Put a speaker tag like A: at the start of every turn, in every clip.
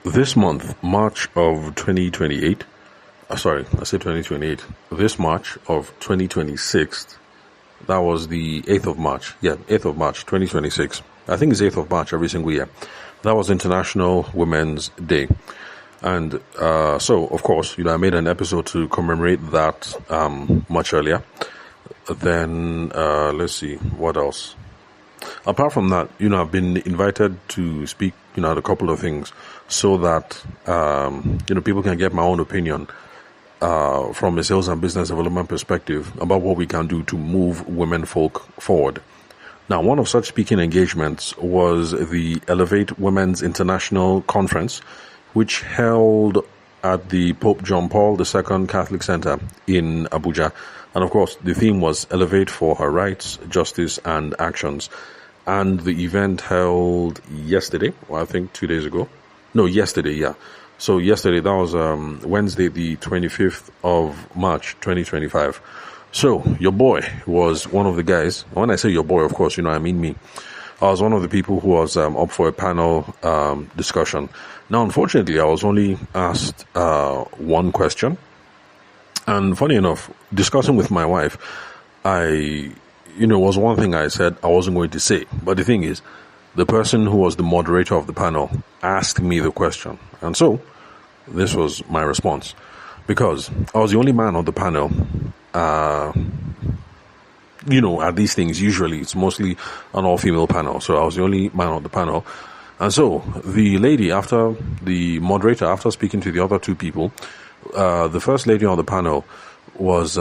A: This month, March of 2028, sorry, I said 2028, this March of 2026, that was the 8th of March. Yeah, 8th of March, 2026. I think it's 8th of March every single year. That was International Women's Day. And so, of course, I made an episode to commemorate that much earlier. Then, let's see, what else? Apart from that, I've been invited to speak, at a couple of things so that, people can get my own opinion from a sales and business development perspective about what we can do to move women folk forward. Now, one of such speaking engagements was the Elevate Women's International Conference, which held at the Pope John Paul II Catholic Center in Abuja. And of course, the theme was Elevate for Her Rights, Justice, and Actions. And the event held yesterday, I think 2 days ago. No, yesterday, yeah. So yesterday, that was Wednesday, the 25th of March, 2025. So your boy was one of the guys. When I say your boy, of course, I mean me. I was one of the people who was up for a panel discussion. Now, unfortunately, I was only asked one question. And funny enough, discussing with my wife, was one thing I said I wasn't going to say. But the thing is, the person who was the moderator of the panel asked me the question. And so, this was my response. Because I was the only man on the panel. At these things, usually it's mostly an all-female panel. So I was the only man on the panel. And so, the lady, after speaking to the other two people, the first lady on the panel was,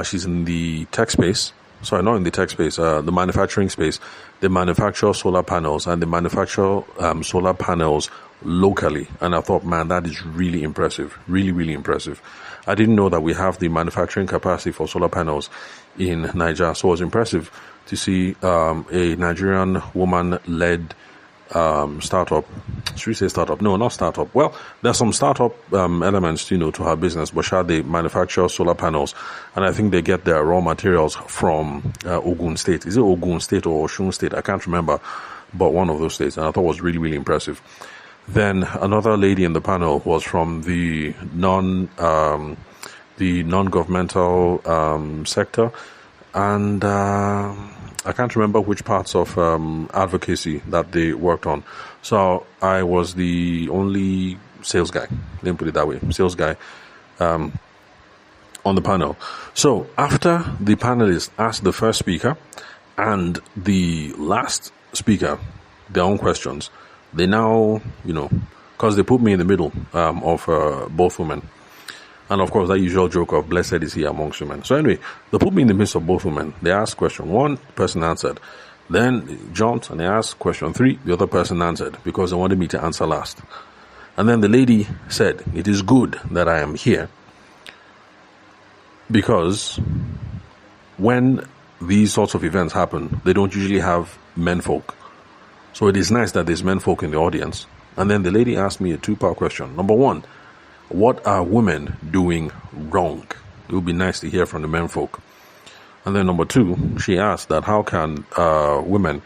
A: she's in the tech space. Sorry, not in the tech space, the manufacturing space. They manufacture solar panels, and they manufacture solar panels locally. And I thought, man, that is really impressive. Really, really impressive. I didn't know that we have the manufacturing capacity for solar panels in Nigeria. So it was impressive to see a Nigerian woman-led startup. Should we say startup? No, not startup. Well, there's some startup elements, to her business, but they manufacture solar panels, and I think they get their raw materials from Ogun State. Is it Ogun State or Osun State? I can't remember, but one of those states, and I thought it was really, really impressive. Then another lady in the panel was from the non-governmental sector, and I can't remember which parts of advocacy that they worked on. So I was the only sales guy, let me put it that way, sales guy on the panel. So after the panelists asked the first speaker and the last speaker their own questions, they now, because they put me in the middle of both women. And of course, that usual joke of blessed is he amongst women. So anyway, they put me in the midst of both women. They asked question 1, person answered. Then jumped and they asked question 3, the other person answered because they wanted me to answer last. And then the lady said, it is good that I am here because when these sorts of events happen, they don't usually have menfolk. So it is nice that there's menfolk in the audience. And then the lady asked me a 2-part question. Number 1, what are women doing wrong? It would be nice to hear from the menfolk. And then number 2, she asked that how can women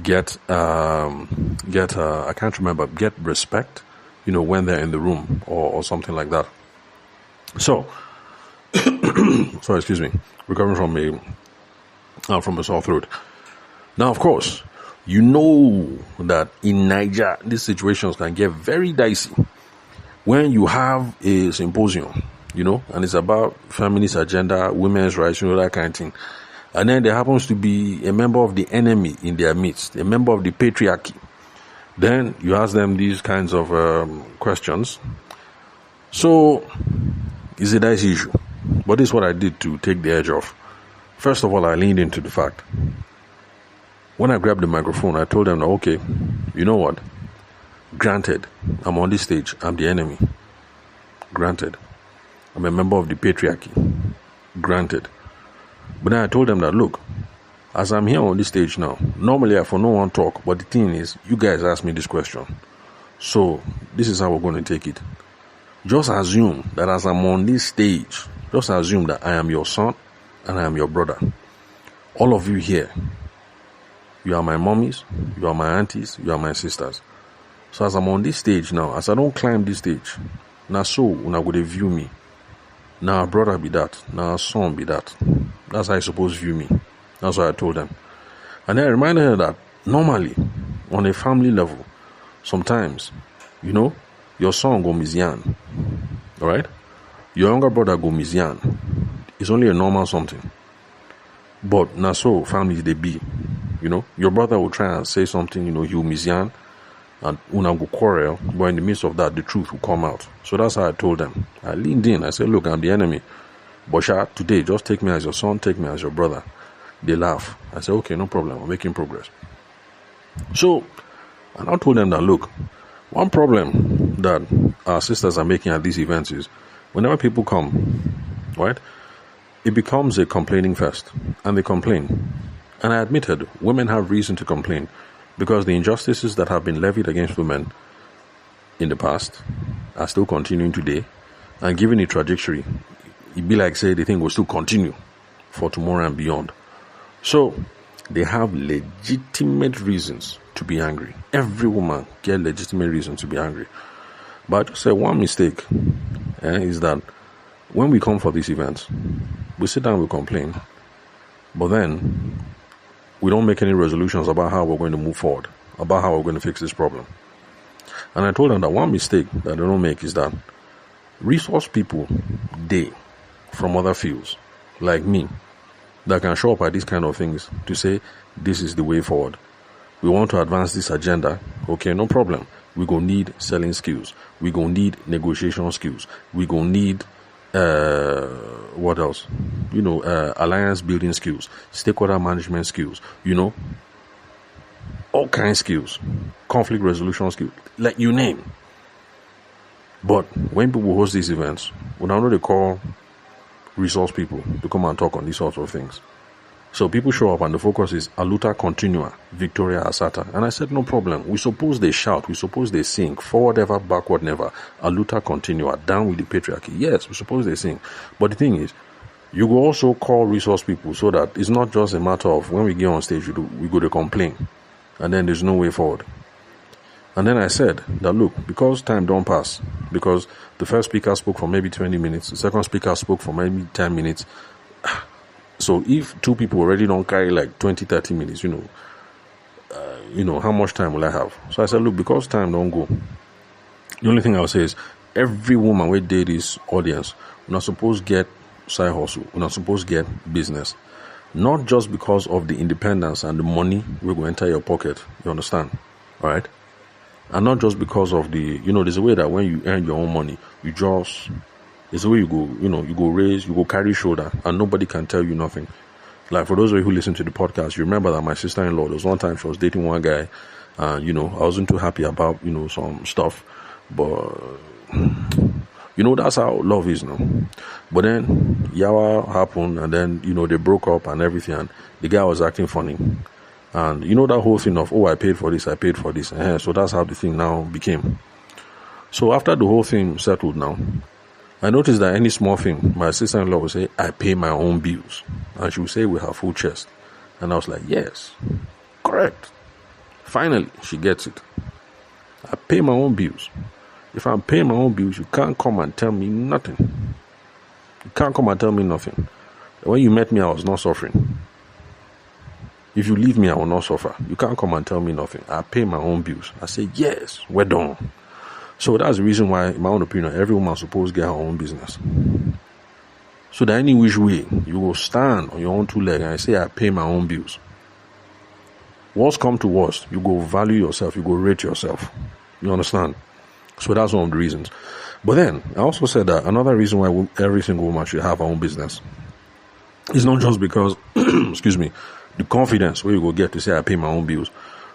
A: get I can't remember, get respect, when they're in the room or something like that. So, sorry, excuse me, recovering from a sore throat. Now, of course, that in Nigeria, these situations can get very dicey. When you have a symposium, and it's about feminist agenda, women's rights, that kind of thing, and then there happens to be a member of the enemy in their midst, a member of the patriarchy, then you ask them these kinds of questions. So, it's a dicey issue. But this is what I did to take the edge off. First of all, I leaned into the fact. When I grabbed the microphone, I told them, okay, you know what? Granted, I'm on this stage, I'm the enemy. Granted. I'm a member of the patriarchy. Granted. But then I told them that, look, as I'm here on this stage now, normally I for no one talk, but the thing is, you guys asked me this question. So, this is how we're going to take it. Just assume that as I'm on this stage, just assume that I am your son and I am your brother. All of you here, you are my mommies, you are my aunties, you are my sisters. So as I'm on this stage now, as I don't climb this stage, now so when I would view me, now brother be that, now son be that. That's how I suppose view me. That's what I told them. And then I reminded her that normally, on a family level, sometimes, your son go Mizian. Alright? Your younger brother go Mizian. It's only a normal something. But now so families they be. Your brother will try and say something, he'll Mizian and una go quarrel, but in the midst of that, the truth will come out. So that's how I told them. I leaned in, I said, look, I'm the enemy. But today, just take me as your son, take me as your brother. They laugh. I said, okay, no problem, I'm making progress. So, and I told them that, look, one problem that our sisters are making at these events is, whenever people come, right, it becomes a complaining fest, and they complain. And I admitted, women have reason to complain, because the injustices that have been levied against women in the past are still continuing today, and given the trajectory, it'd be like, say, the thing will still continue for tomorrow and beyond. So, they have legitimate reasons to be angry. Every woman get legitimate reason to be angry. But I just say one mistake is that when we come for these events, we sit down, we complain, but then we don't make any resolutions about how we're going to move forward, about how we're going to fix this problem. And I told them that one mistake that they don't make is that resource people, they, from other fields, like me, that can show up at these kind of things to say, this is the way forward. We want to advance this agenda. Okay, no problem. We gonna need selling skills. We gonna need negotiation skills. We gonna need what else? Alliance building skills, stakeholder management skills, all kinds of skills, conflict resolution skills, like you name. But when people host these events, we now know they call resource people to come and talk on these sorts of things. So people show up and the focus is Aluta Continua, Victoria Asata. And I said, no problem. We suppose they shout. We suppose they sing. Forward ever, backward never. Aluta Continua, down with the patriarchy. Yes, we suppose they sing. But the thing is, you will also call resource people so that it's not just a matter of when we get on stage, we go to complain. And then there's no way forward. And then I said that, look, because time don't pass, because the first speaker spoke for maybe 20 minutes, the second speaker spoke for maybe 10 minutes, so if two people already don't carry like 20, 30 minutes, how much time will I have? So I said, look, because time don't go, the only thing I'll say is every woman will date this audience, we're not supposed to get side hustle, we're not supposed to get business. Not just because of the independence and the money will go enter your pocket, you understand? All right? And not just because of the, there's a way that when you earn your own money, it's the way you go, you go raise, you go carry shoulder, and nobody can tell you nothing. Like for those of you who listen to the podcast, you remember that my sister-in-law, there was one time she was dating one guy, and, I wasn't too happy about, some stuff, but, that's how love is, But then, Yawa happened, and then, they broke up and everything, and the guy was acting funny. And that whole thing of, I paid for this. So that's how the thing now became. So after the whole thing settled now, I noticed that any small thing, my sister-in-law would say, I pay my own bills. And she would say with her full chest. And I was like, yes, correct. Finally, she gets it. I pay my own bills. If I'm paying my own bills, you can't come and tell me nothing. You can't come and tell me nothing. When you met me, I was not suffering. If you leave me, I will not suffer. You can't come and tell me nothing. I pay my own bills. I say, yes, we're done. So that's the reason why, in my own opinion, every woman is supposed to get her own business. So that any which way, you will stand on your own two legs and say, I pay my own bills. Worst come to worst, you go value yourself, you go rate yourself. You understand? So that's one of the reasons. But then, I also said that another reason why every single woman should have her own business is not just because, the confidence where you go get to say I pay my own bills,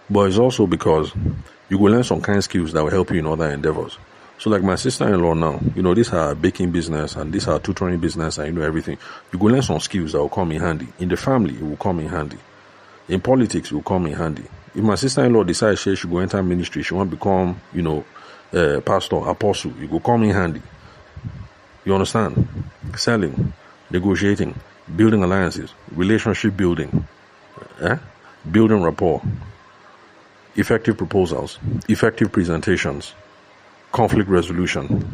A: but it's also because you go learn some kind of skills that will help you in other endeavors. So like my sister-in-law now, this her baking business and this her tutoring business and everything. You go learn some skills that will come in handy. In the family, it will come in handy. In politics, it will come in handy. If my sister-in-law decides she should go enter ministry, she want to become, pastor, apostle, it will come in handy. You understand? Selling, negotiating, building alliances, relationship building, building rapport. effective proposals, effective presentations, conflict resolution.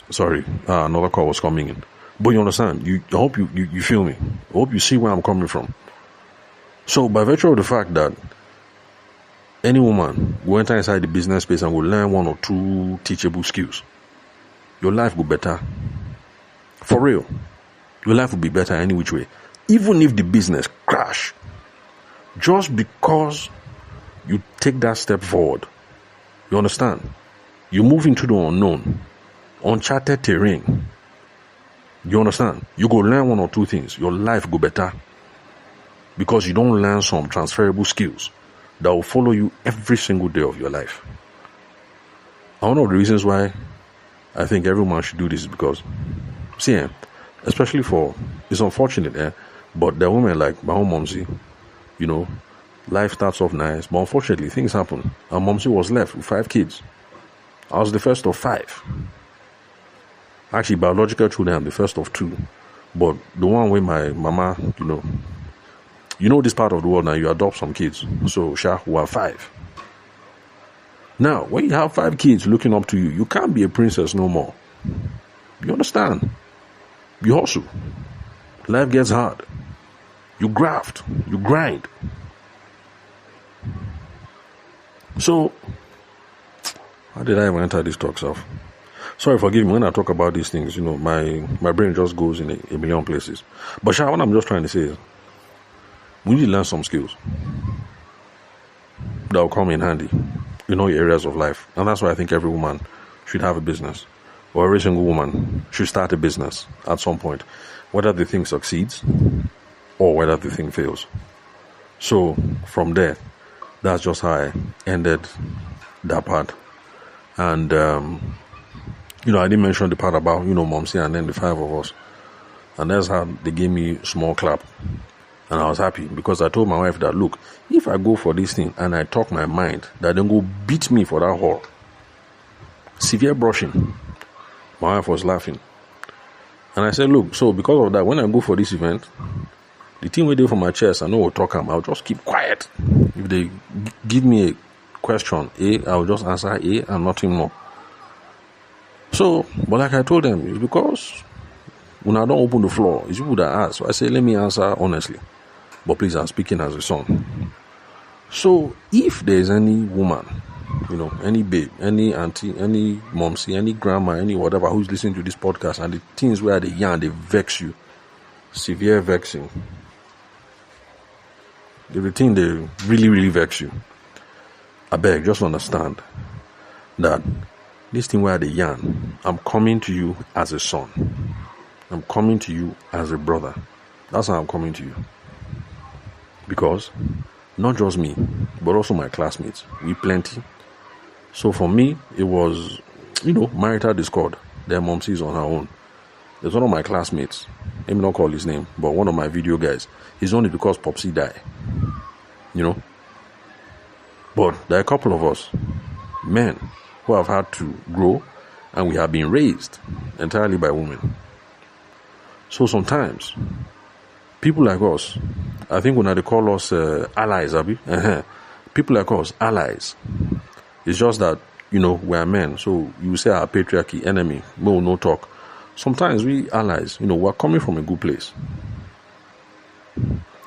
A: Sorry, another call was coming in. But you understand, I hope you feel me. I hope you see where I'm coming from. So by virtue of the fact that any woman will enter inside the business space and will learn 1 or 2 teachable skills, your life will be better. For real. Your life will be better any which way. Even if the business crash, just because you take that step forward, you understand? You move into the unknown, uncharted terrain. You understand? You go learn 1 or 2 things. Your life go better. Because you don't learn some transferable skills that will follow you every single day of your life. And one of the reasons why I think every man should do this is because, see, especially it's unfortunate, but there are women like my own momsy, life starts off nice, but unfortunately things happen. And momsy was left with 5 kids. I was the first of 5. Actually, biological children, I'm the first of 2. But the one with my mama, this part of the world now, you adopt some kids. So, we have 5. Now, when you have 5 kids looking up to you, you can't be a princess no more. You understand? You hustle. Life gets hard. You graft. You grind. So, how did I even enter this talk, self? Sorry, forgive me. When I talk about these things, my brain just goes in a million places. But what I'm just trying to say is, we need to learn some skills that will come in handy in all areas of life. And that's why I think every woman should have a business, or every single woman should start a business at some point, whether the thing succeeds or whether the thing fails. So from there, that's just how I ended that part. And, I didn't mention the part about, Momsy and then the 5 of us. And that's how they gave me a small clap. And I was happy because I told my wife that, look, if I go for this thing and I talk my mind, that then go beat me for that hall. Severe brushing. My wife was laughing. And I said, look, so because of that, when I go for this event, the thing we do for my chest, I know we'll talk I'll just keep quiet. If they give me a question A, I'll just answer A and nothing more. So, but like I told them, it's because when I don't open the floor, it's you that ask. So I say, let me answer honestly. But please, I'm speaking as a son. So, if there's any woman, any babe, any auntie, any momsy, any grandma, any whatever who's listening to this podcast, and the things where they yarn, they vex you, severe vexing, the thing they really, really vex you, I beg, just understand that this thing where they yarn, I'm coming to you as a son. I'm coming to you as a brother. That's how I'm coming to you. Because not just me, but also my classmates. We plenty. So for me, it was, marital discord. Their momsy is on her own. There's one of my classmates. Let me not call his name, but one of my video guys. He's only because Popsy died. But there are a couple of us, men, who have had to grow, and we have been raised entirely by women. So sometimes, people like us, I think when they call us allies, Abi, people like us, allies. It's just that, we are men. So you say our patriarchy, enemy, no talk. Sometimes we allies, we're coming from a good place.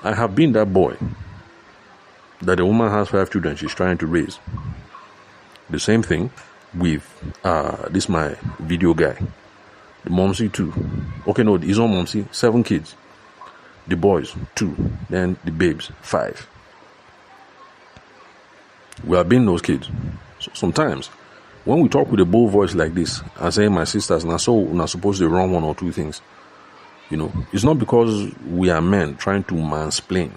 A: I have been that boy that a woman has 5 children she's trying to raise. The same thing with this my video guy. The momsy 2. Okay, no, his own momsy, 7 kids. The boys, 2. Then the babes, 5. We have been those kids. So sometimes, when we talk with a bold voice like this, and saying my sisters, and so we're not supposed to run 1 or 2 things, it's not because we are men trying to mansplain.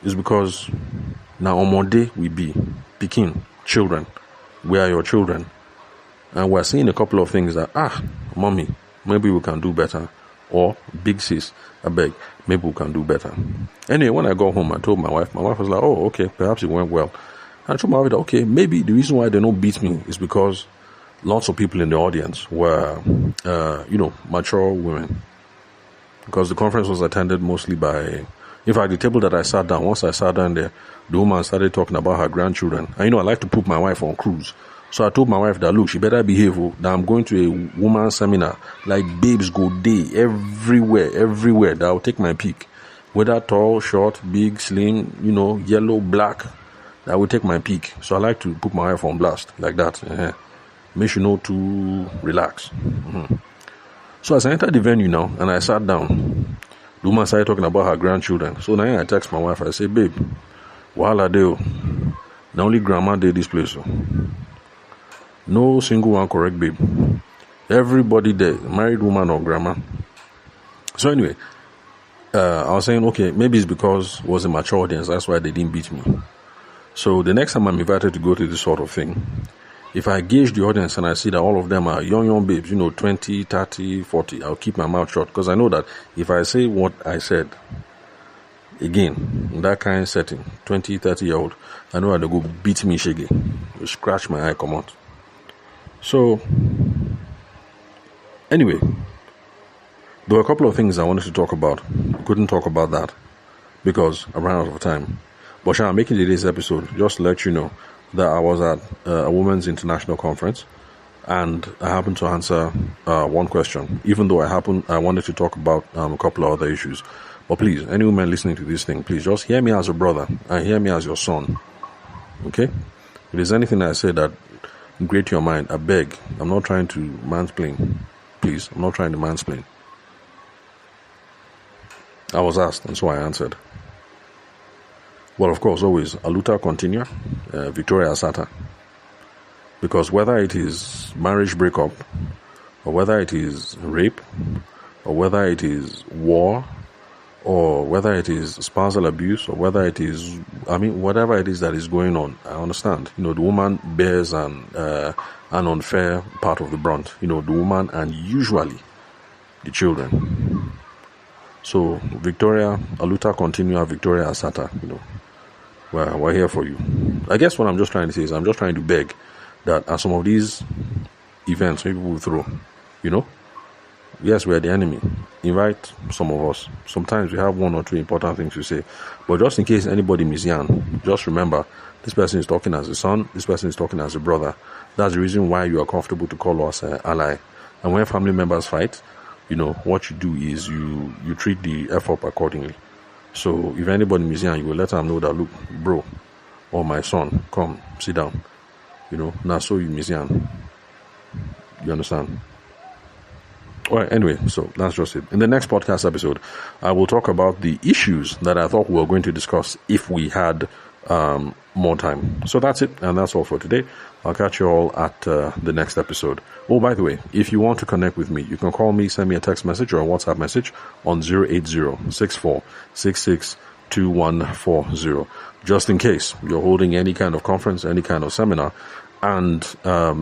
A: It's because now on Monday we be picking children. We are your children. And we're seeing a couple of things that, mommy, maybe we can do better. Or, big sis, I beg, maybe we can do better. Anyway, when I got home, I told my wife was like, oh, okay, perhaps it went well. And I told my wife that, okay, maybe the reason why they don't beat me is because lots of people in the audience were, mature women. because the conference was attended mostly by, in fact, the table that I sat down, once I sat down there, the woman started talking about her grandchildren. And I like to put my wife on cruise. So I told my wife that, look, she better behave, that I'm going to a woman's seminar. Like, babes go day everywhere, that I'll take my pick. Whether tall, short, big, slim, yellow, black, I will take my pick. So I like to put my wife on blast, like that. Make sure not to relax. So as I entered the venue now, and I sat down, the woman started talking about her grandchildren. So now I text my wife, I say, babe, wahala dey. The only grandma did this place. No single one correct, babe. Everybody there, married woman or grandma. So anyway, I was saying, okay, maybe it's because it was a mature audience, that's why they didn't beat me. So the next time I'm invited to go to this sort of thing, if I gauge the audience and I see that all of them are young babes, 20, 30, 40, I'll keep my mouth shut, because I know that if I say what I said, again, in that kind of setting, 20, 30-year-old, I know that they go beat me shaggy, scratch my eye, come out. So, anyway, there were a couple of things I wanted to talk about. I couldn't talk about that because I ran out of time. But I'm making today's episode just to let you know that I was at a women's international conference, and I happened to answer one question, even though I wanted to talk about a couple of other issues. But please, any woman listening to this thing, please just hear me as a brother and hear me as your son. Okay? If there's anything I say that grate your mind, I beg. I'm not trying to mansplain. Please, I'm not trying to mansplain. I was asked, and so I answered. Well, of course, always, aluta continua, Victoria Asata. Because whether it is marriage breakup, or whether it is rape, or whether it is war, or whether it is spousal abuse, or whether it is, whatever it is that is going on, I understand. The woman bears an unfair part of the brunt. The woman and usually the children. So, Victoria, aluta continua, Victoria Asata, we're here for you. I guess what I'm just trying to say is I'm just trying to beg that at some of these events maybe we'll throw, yes, we're the enemy. Invite some of us. Sometimes we have one or two important things to say. But just in case anybody misyan, just remember, this person is talking as a son, this person is talking as a brother. That's the reason why you are comfortable to call us ally. And when family members fight, what you do is you treat the F up accordingly. So if anybody misyan, you will let them know that, look, bro, or my son, come, sit down. Now so you misyan. You understand? Alright, anyway, so that's just it. In the next podcast episode, I will talk about the issues that I thought we were going to discuss if we had more time. So that's it, and that's all for today. I'll catch you all at the next episode. Oh, by the way, if you want to connect with me, you can call me, send me a text message or a WhatsApp message on 080-6466-2140. Just in case you're holding any kind of conference, any kind of seminar, and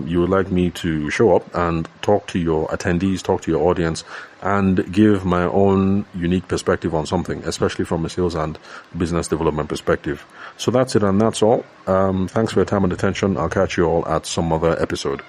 A: you would like me to show up and talk to your attendees, talk to your audience, and give my own unique perspective on something, especially from a sales and business development perspective. So that's it, and that's all. Thanks for your time and attention. I'll catch you all at some other episode.